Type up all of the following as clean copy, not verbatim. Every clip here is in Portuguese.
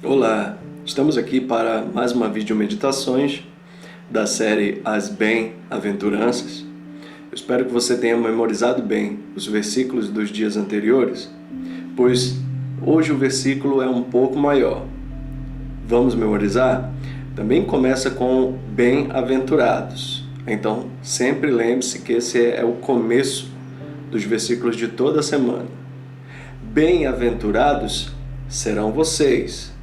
Olá, estamos aqui para mais uma videomeditações da série As Bem-aventuranças. Eu espero que você tenha memorizado bem os versículos dos dias anteriores, pois hoje o versículo é um pouco maior. Vamos memorizar? Também começa com bem-aventurados. Então, sempre lembre-se que esse é o começo dos versículos de toda a semana. Bem-aventurados serão vocês,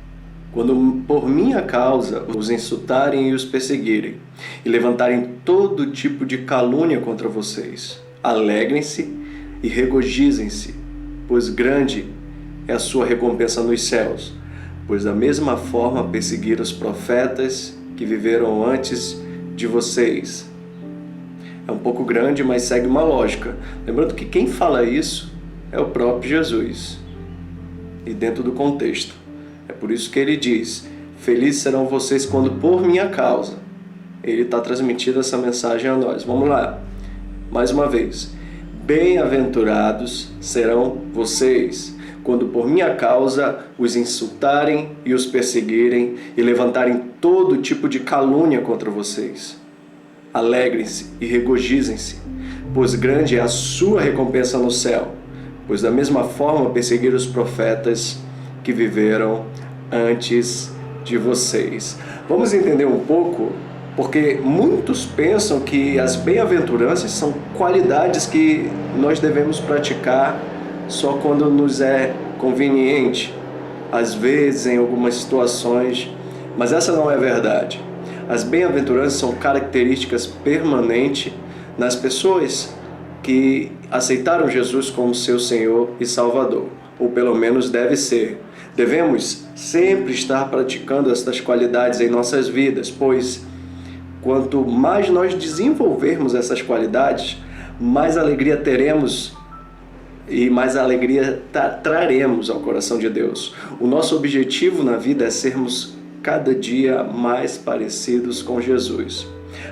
quando por minha causa os insultarem e os perseguirem, e levantarem todo tipo de calúnia contra vocês. Alegrem-se e regozijem-se, pois grande é a sua recompensa nos céus, pois da mesma forma perseguiram os profetas que viveram antes de vocês. É um pouco grande, mas segue uma lógica. Lembrando que quem fala isso é o próprio Jesus, e dentro do contexto. É por isso que ele diz: felizes serão vocês quando por minha causa. Ele está transmitindo essa mensagem a nós. Vamos lá, mais uma vez. Bem-aventurados serão vocês quando por minha causa os insultarem e os perseguirem e levantarem todo tipo de calúnia contra vocês. Alegrem-se e regozijem-se, pois grande é a sua recompensa no céu, pois da mesma forma perseguiram os profetas que viveram antes de vocês. Vamos entender um pouco, porque muitos pensam que as bem-aventuranças são qualidades que nós devemos praticar só quando nos é conveniente, às vezes em algumas situações, mas essa não é verdade. As bem-aventuranças são características permanentes nas pessoas que aceitaram Jesus como seu Senhor e Salvador, ou pelo menos deve ser. Devemos sempre estar praticando estas qualidades em nossas vidas, pois quanto mais nós desenvolvermos essas qualidades, mais alegria teremos e mais alegria traremos ao coração de Deus. O nosso objetivo na vida é sermos cada dia mais parecidos com Jesus.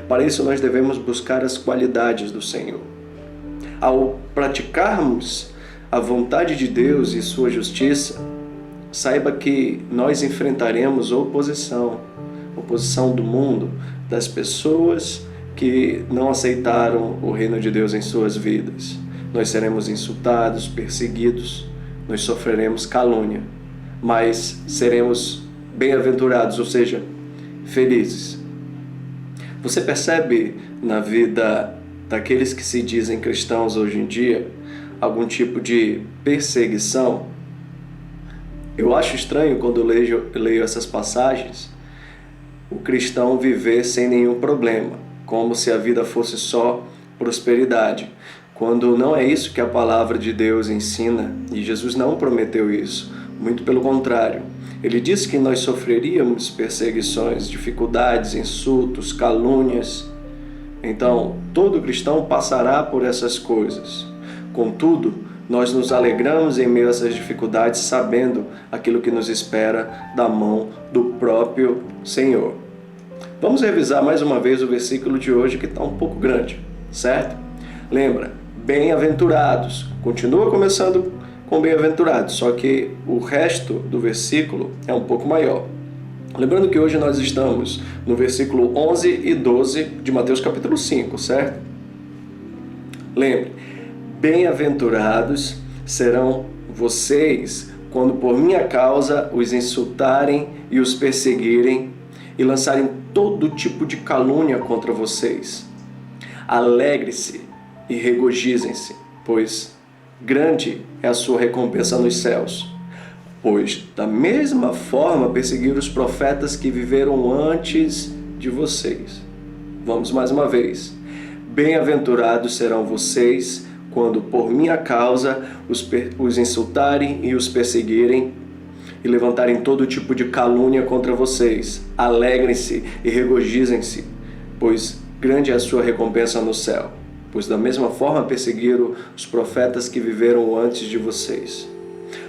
Para isso nós devemos buscar as qualidades do Senhor. Ao praticarmos a vontade de Deus e sua justiça, saiba que nós enfrentaremos oposição do mundo, das pessoas que não aceitaram o reino de Deus em suas vidas. Nós seremos insultados, perseguidos, nós sofreremos calúnia, mas seremos bem-aventurados, ou seja, felizes. Você percebe na vida daqueles que se dizem cristãos hoje em dia algum tipo de perseguição? Eu acho estranho quando leio essas passagens, o cristão viver sem nenhum problema, como se a vida fosse só prosperidade, quando não é isso que a palavra de Deus ensina, e Jesus não prometeu isso, muito pelo contrário. Ele disse que nós sofreríamos perseguições, dificuldades, insultos, calúnias. Então, todo cristão passará por essas coisas. Contudo, nós nos alegramos em meio a essas dificuldades, sabendo aquilo que nos espera da mão do próprio Senhor. Vamos revisar mais uma vez o versículo de hoje, que está um pouco grande, certo? Lembra, bem-aventurados. Continua começando com bem-aventurados, só que o resto do versículo é um pouco maior. Lembrando que hoje nós estamos no versículo 11 e 12 de Mateus capítulo 5, certo? Lembre, bem-aventurados serão vocês quando por minha causa os insultarem e os perseguirem e lançarem todo tipo de calúnia contra vocês. Alegre-se e regozijem-se, pois grande é a sua recompensa nos céus. Pois da mesma forma perseguiram os profetas que viveram antes de vocês. Vamos mais uma vez. Bem-aventurados serão vocês quando por minha causa os insultarem e os perseguirem e levantarem todo tipo de calúnia contra vocês. Alegrem-se e regozijem-se, pois grande é a sua recompensa no céu. Pois da mesma forma perseguiram os profetas que viveram antes de vocês.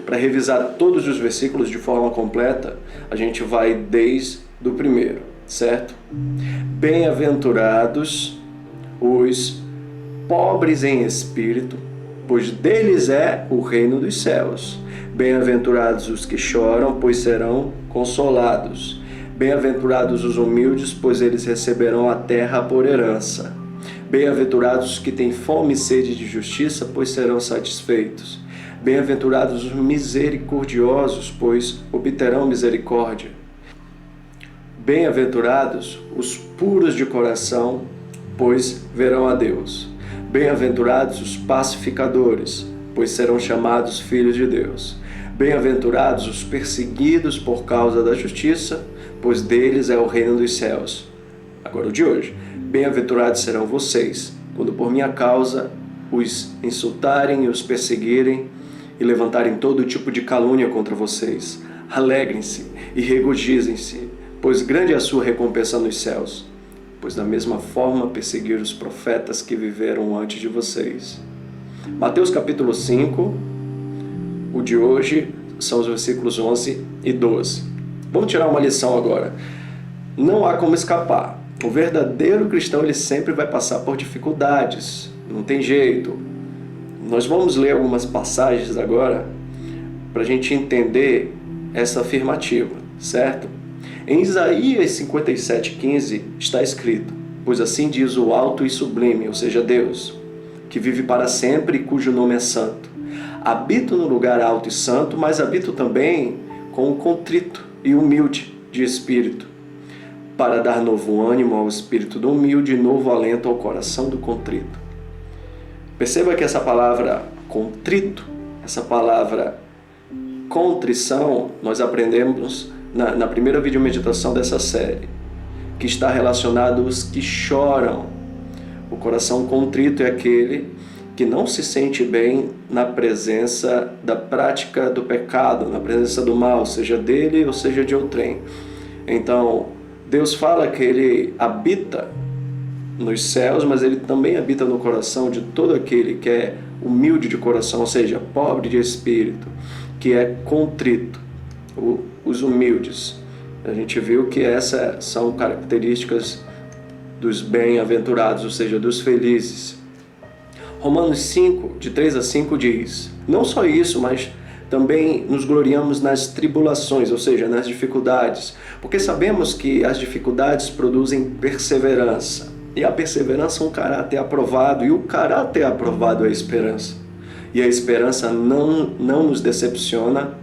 Para revisar todos os versículos de forma completa, a gente vai desde o primeiro, certo? Bem-aventurados os pobres em espírito, pois deles é o reino dos céus. Bem-aventurados os que choram, pois serão consolados. Bem-aventurados os humildes, pois eles receberão a terra por herança. Bem-aventurados os que têm fome e sede de justiça, pois serão satisfeitos. Bem-aventurados os misericordiosos, pois obterão misericórdia. Bem-aventurados os puros de coração, pois verão a Deus. Bem-aventurados os pacificadores, pois serão chamados filhos de Deus. Bem-aventurados os perseguidos por causa da justiça, pois deles é o reino dos céus. Agora o de hoje. Bem-aventurados serão vocês, quando por minha causa os insultarem e os perseguirem e levantarem todo tipo de calúnia contra vocês. Alegrem-se e regozijem-se, pois grande é a sua recompensa nos céus, pois da mesma forma perseguiram os profetas que viveram antes de vocês. Mateus capítulo 5, o de hoje são os versículos 11 e 12. Vamos tirar uma lição agora. Não há como escapar. O verdadeiro cristão, ele sempre vai passar por dificuldades. Não tem jeito. Nós vamos ler algumas passagens agora para a gente entender essa afirmativa, certo? Em Isaías 57:15 está escrito: pois assim diz o alto e sublime, ou seja, Deus, que vive para sempre e cujo nome é santo. Habito no lugar alto e santo, mas habito também com o contrito e humilde de espírito, para dar novo ânimo ao espírito do humilde e novo alento ao coração do contrito. Perceba que essa palavra contrito, essa palavra contrição, nós aprendemos na primeira videomeditação dessa série, que está relacionado aos que choram. O coração contrito é aquele que não se sente bem na presença da prática do pecado, na presença do mal, seja dele ou seja de outrem. Então, Deus fala que Ele habita nos céus, mas Ele também habita no coração de todo aquele que é humilde de coração, ou seja, pobre de espírito, que é contrito, os humildes. A gente viu que essas são características dos bem-aventurados, ou seja, dos felizes. Romanos 5, de 3 a 5 diz: não só isso, mas também nos gloriamos nas tribulações, ou seja, nas dificuldades, porque sabemos que as dificuldades produzem perseverança, e a perseverança é um caráter aprovado, e o caráter aprovado é a esperança. E a esperança não nos decepciona,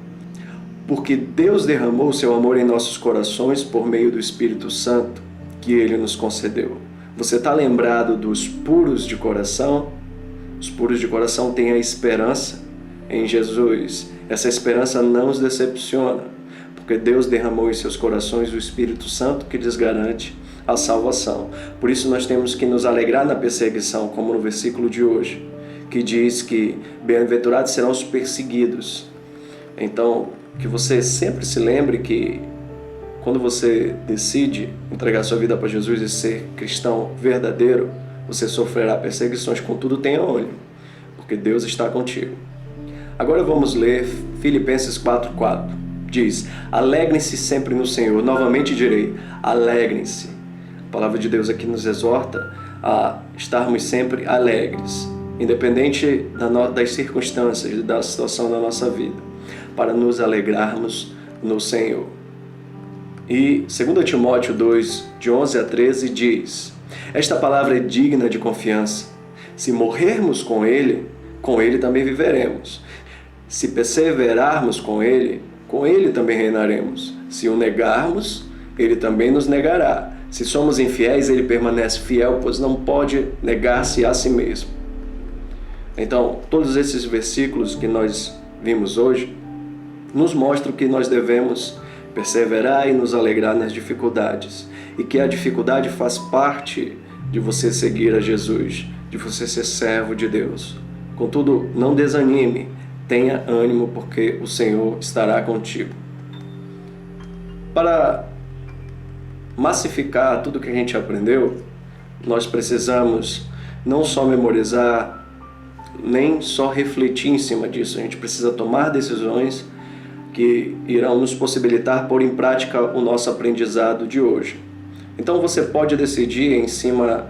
porque Deus derramou o seu amor em nossos corações por meio do Espírito Santo que Ele nos concedeu. Você está lembrado dos puros de coração? Os puros de coração têm a esperança em Jesus. Essa esperança não os decepciona, porque Deus derramou em seus corações o Espírito Santo que lhes garante a salvação. Por isso nós temos que nos alegrar na perseguição, como no versículo de hoje, que diz que bem-aventurados serão os perseguidos. Então, que você sempre se lembre que quando você decide entregar sua vida para Jesus e ser cristão verdadeiro, você sofrerá perseguições, contudo tenha ânimo, porque Deus está contigo. Agora vamos ler Filipenses 4:4. Diz: alegrem-se sempre no Senhor. Novamente direi, alegrem-se. A palavra de Deus aqui nos exorta a estarmos sempre alegres, independente das circunstâncias e da situação da nossa vida, para nos alegrarmos no Senhor. E 2 Timóteo 2, de 11 a 13 diz: esta palavra é digna de confiança. Se morrermos com Ele também viveremos. Se perseverarmos com Ele também reinaremos. Se o negarmos, Ele também nos negará. Se somos infiéis, Ele permanece fiel, pois não pode negar-se a si mesmo. Então, todos esses versículos que nós vimos hoje nos mostram que nós devemos perseverar e nos alegrar nas dificuldades, e que a dificuldade faz parte de você seguir a Jesus, de você ser servo de Deus. Contudo, não desanime, tenha ânimo, porque o Senhor estará contigo. Para massificar tudo que a gente aprendeu, nós precisamos não só memorizar, nem só refletir em cima disso. A gente precisa tomar decisões que irão nos possibilitar pôr em prática o nosso aprendizado de hoje. Então você pode decidir em cima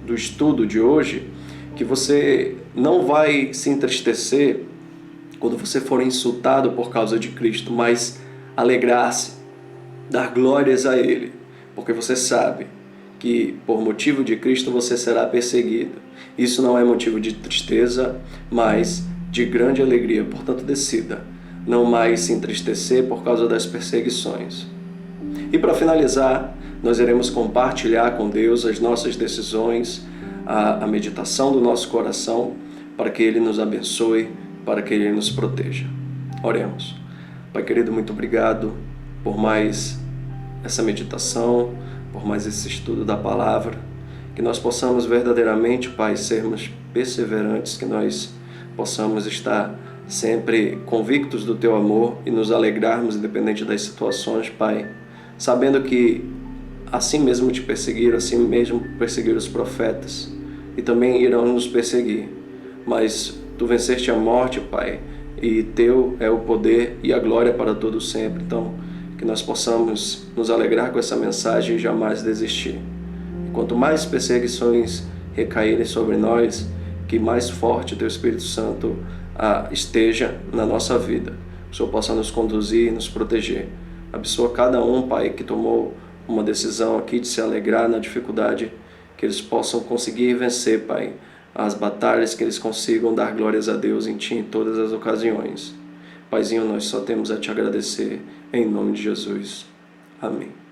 do estudo de hoje que você não vai se entristecer quando você for insultado por causa de Cristo, mas alegrar-se, dar glórias a Ele, porque você sabe que por motivo de Cristo você será perseguido. Isso não é motivo de tristeza, mas de grande alegria. Portanto, decida não mais se entristecer por causa das perseguições. E para finalizar, nós iremos compartilhar com Deus as nossas decisões, a meditação do nosso coração, para que Ele nos abençoe, para que Ele nos proteja. Oremos. Pai querido, muito obrigado por mais essa meditação, por mais esse estudo da palavra, que nós possamos verdadeiramente, Pai, sermos perseverantes, que nós possamos estar sempre convictos do Teu amor e nos alegrarmos independente das situações, Pai, sabendo que assim mesmo te perseguiram, assim mesmo perseguiram os profetas e também irão nos perseguir, mas Tu venceste a morte, Pai, e Teu é o poder e a glória para todo sempre. Então, que nós possamos nos alegrar com essa mensagem e jamais desistir. E quanto mais perseguições recaírem sobre nós, que mais forte o Teu Espírito Santo esteja na nossa vida. Que o Senhor possa nos conduzir e nos proteger. Abençoa cada um, Pai, que tomou uma decisão aqui de se alegrar na dificuldade, que eles possam conseguir vencer, Pai, as batalhas, que eles consigam dar glórias a Deus em Ti em todas as ocasiões. Paizinho, nós só temos a Te agradecer, em nome de Jesus. Amém.